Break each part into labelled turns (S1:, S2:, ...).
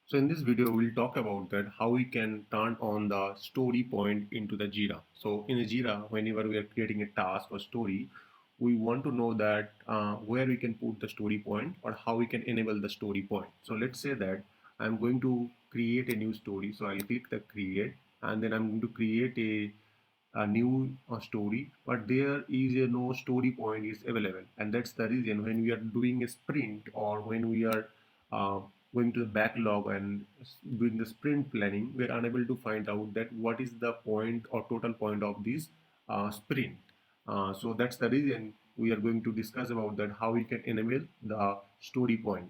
S1: So in this video, we'll talk about that how we can turn on the story point into the JIRA. So in a JIRA, whenever we are creating a task or story, we want to know that where we can put the story point or how we can enable the story point. So let's say that I'm going to create a new story. So I'll click the create and then I'm going to create a new story, but there is a no story point is available, and that's the reason when we are doing a sprint or when we are uh, going to the backlog and doing the sprint planning, we are unable to find out that what is the point or total point of this sprint. So that's the reason we are going to discuss about that how we can enable the story point.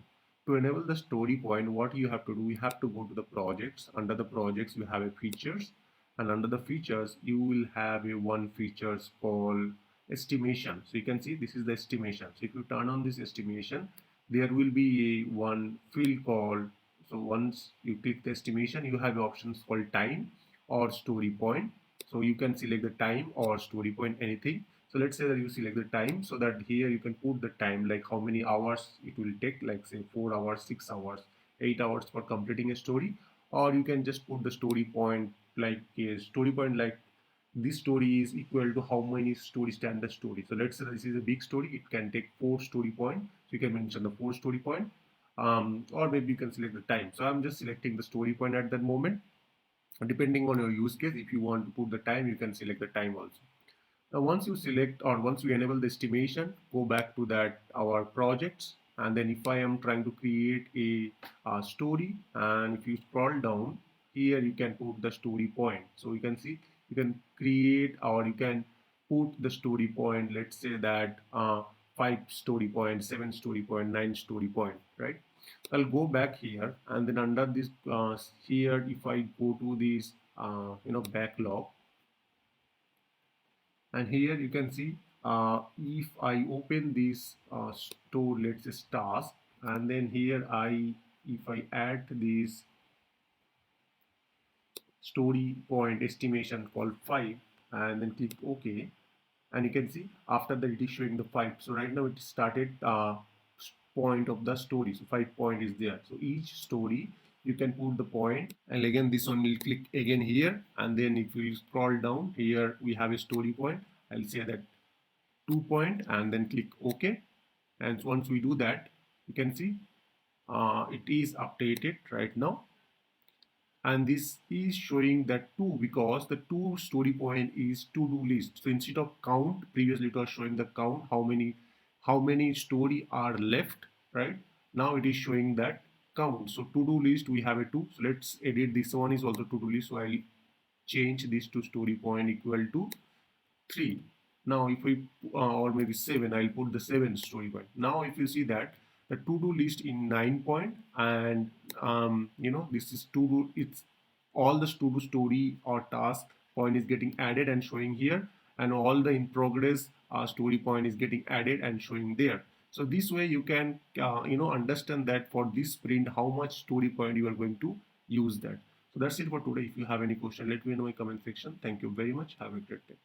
S1: To enable the story point, what you have to do, you have to go to the projects. Under the projects you have a features, and under the features you will have a one features called estimation. So you can see this is the estimation. So if you turn on this estimation, there will be a one field called, so once you click the estimation, you have options called time or story point. So you can select the time or story point, anything. So let's say that you select the time, so that here you can put the time, like how many hours it will take, like say 4 hours, 6 hours, 8 hours for completing a story. Or you can just put the story point, like a story point like this story is equal to how many story standard story. So let's say this is a big story, it can take 4 story point, so you can mention the 4 story point. Or maybe you can select the time. So I'm just selecting the story point at that moment. Depending on your use case, if you want to put the time, you can select the time also. Now once you select or once you enable the estimation, go back to that our projects, and then if I am trying to create a story, and if you scroll down here, you can put the story point. So you can see you can create or you can put the story point. Let's say that 5 story point, 7 story point, 9 story point, right? I'll go back here and then under this here, if I go to this backlog, and here you can see if I open this store, let's say task, and then here if I add this story point estimation called 5 and then click OK, and you can see after that it is showing the 5. So right now it started point of the story, so 5 point is there. So each story you can put the point, and again this one will click again here, and then if you scroll down here we have a story point. I'll say that 2 point and then click OK. And once we do that, you can see it is updated right now, and this is showing that 2 because the 2 story point is to do list. So instead of count, previously it was showing the count, how many story are left, right? Now it is showing that count. So to do list we have a 2. So let's edit this one is also to do list. So I'll change this to story point equal to 3. Now if we or maybe 7, I'll put the 7 story point. Now if you see that the to-do list in 9 point, and this is to do, it's all the to-do story or task point is getting added and showing here, and all the in progress story point is getting added and showing there. So this way you can understand that for this sprint how much story point you are going to use that. So that's it for today. If you have any question, let me know in comment section. Thank you very much. Have a great day.